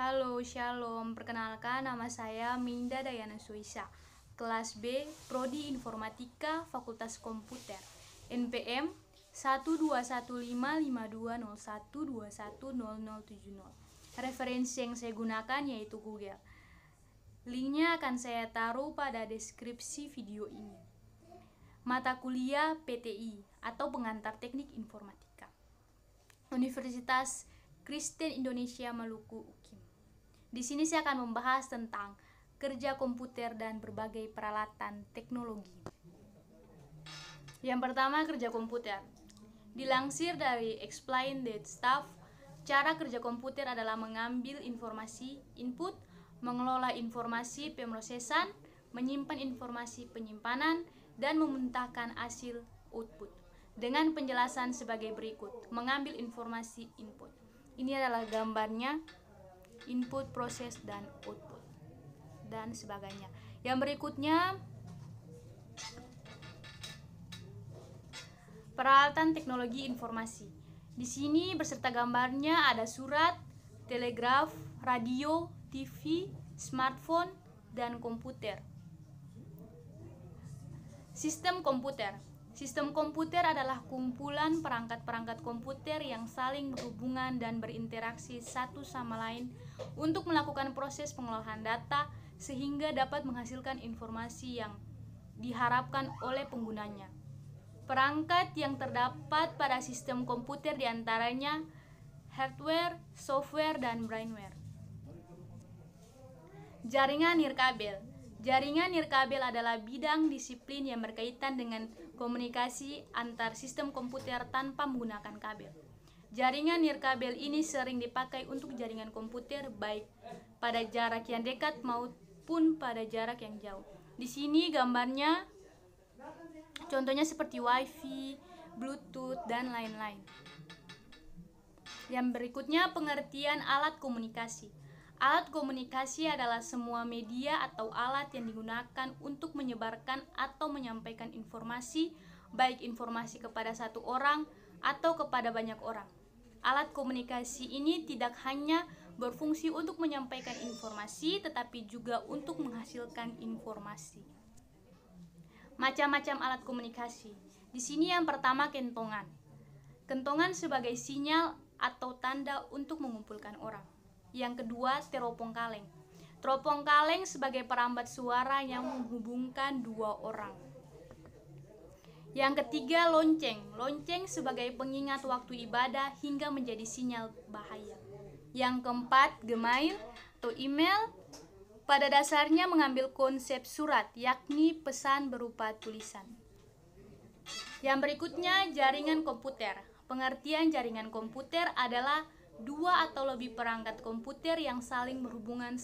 Halo, Shalom. Perkenalkan, nama saya Minda Dayana Suisa, kelas B, Prodi Informatika, Fakultas Komputer, NPM 121552012100070. Referensi yang saya gunakan yaitu Google. Linknya akan saya taruh pada deskripsi video ini. Mata kuliah PTI atau Pengantar Teknik Informatika, Universitas Kristen Indonesia Maluku UKIM. Di sini saya akan membahas tentang kerja komputer dan berbagai peralatan teknologi. Yang pertama, kerja komputer. Dilansir dari Explain That Stuff, cara kerja komputer adalah mengambil informasi input, mengelola informasi pemrosesan, menyimpan informasi penyimpanan, dan memuntahkan hasil output. Dengan penjelasan sebagai berikut. Mengambil informasi input. Ini adalah gambarnya, input, proses, dan output, dan sebagainya. Yang berikutnya, peralatan teknologi informasi. Di sini beserta gambarnya ada surat, telegraf, radio, TV, smartphone, dan komputer. Sistem komputer. Sistem komputer adalah kumpulan perangkat-perangkat komputer yang saling berhubungan dan berinteraksi satu sama lain untuk melakukan proses pengolahan data sehingga dapat menghasilkan informasi yang diharapkan oleh penggunanya. Perangkat yang terdapat pada sistem komputer diantaranya hardware, software, dan brainware. Jaringan nirkabel. Jaringan nirkabel adalah bidang disiplin yang berkaitan dengan komunikasi antar sistem komputer tanpa menggunakan kabel. Jaringan nirkabel ini sering dipakai untuk jaringan komputer baik pada jarak yang dekat maupun pada jarak yang jauh. Di sini gambarnya contohnya seperti WiFi, Bluetooth, dan lain-lain. Yang berikutnya, pengertian alat komunikasi. Alat komunikasi adalah semua media atau alat yang digunakan untuk menyebarkan atau menyampaikan informasi, baik informasi kepada satu orang atau kepada banyak orang. Alat komunikasi ini tidak hanya berfungsi untuk menyampaikan informasi, tetapi juga untuk menghasilkan informasi. Macam-macam alat komunikasi. Di sini yang pertama, kentongan. Kentongan sebagai sinyal atau tanda untuk mengumpulkan orang. Yang kedua, teropong kaleng. Teropong kaleng sebagai perambat suara yang menghubungkan dua orang. Yang ketiga, lonceng. Lonceng sebagai pengingat waktu ibadah hingga menjadi sinyal bahaya. Yang keempat, Gmail atau email. Pada dasarnya mengambil konsep surat, yakni pesan berupa tulisan. Yang berikutnya, jaringan komputer. Pengertian jaringan komputer adalah dua atau lebih perangkat komputer yang saling berhubungan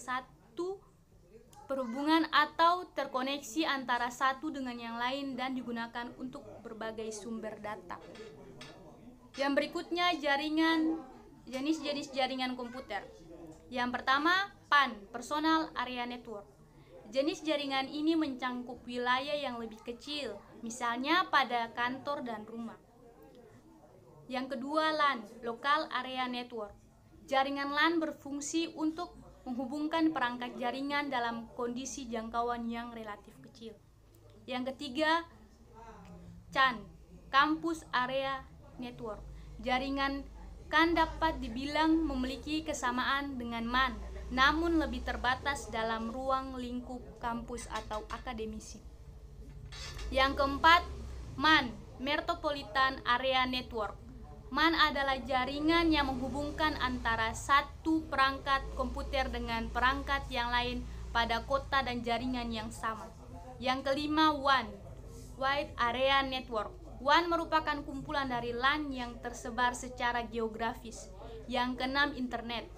atau terkoneksi antara satu dengan yang lain dan digunakan untuk berbagai sumber data. Yang berikutnya, jenis-jenis jaringan komputer. Yang pertama, PAN, Personal Area Network. Jenis jaringan ini mencakup wilayah yang lebih kecil, misalnya pada kantor dan rumah. Yang kedua, LAN, Local Area Network. Jaringan LAN berfungsi untuk menghubungkan perangkat jaringan dalam kondisi jangkauan yang relatif kecil. Yang ketiga, CAN, Campus Area Network. Jaringan CAN dapat dibilang memiliki kesamaan dengan MAN, namun lebih terbatas dalam ruang lingkup kampus atau akademisi. Yang keempat, MAN, Metropolitan Area Network. MAN adalah jaringan yang menghubungkan antara satu perangkat komputer dengan perangkat yang lain pada kota dan jaringan yang sama. Yang kelima, WAN, Wide Area Network. WAN merupakan kumpulan dari LAN yang tersebar secara geografis. Yang keenam, Internet.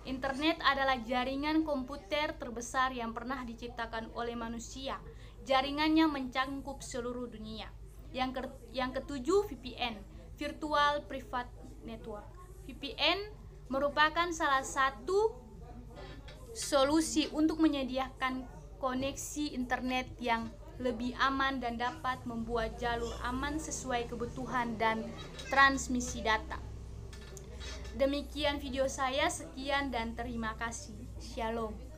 Internet adalah jaringan komputer terbesar yang pernah diciptakan oleh manusia. Jaringannya mencakup seluruh dunia. Yang ketujuh, VPN, Virtual Private Network. VPN merupakan salah satu solusi untuk menyediakan koneksi internet yang lebih aman dan dapat membuat jalur aman sesuai kebutuhan dan transmisi data. Demikian video saya, sekian dan terima kasih. Shalom.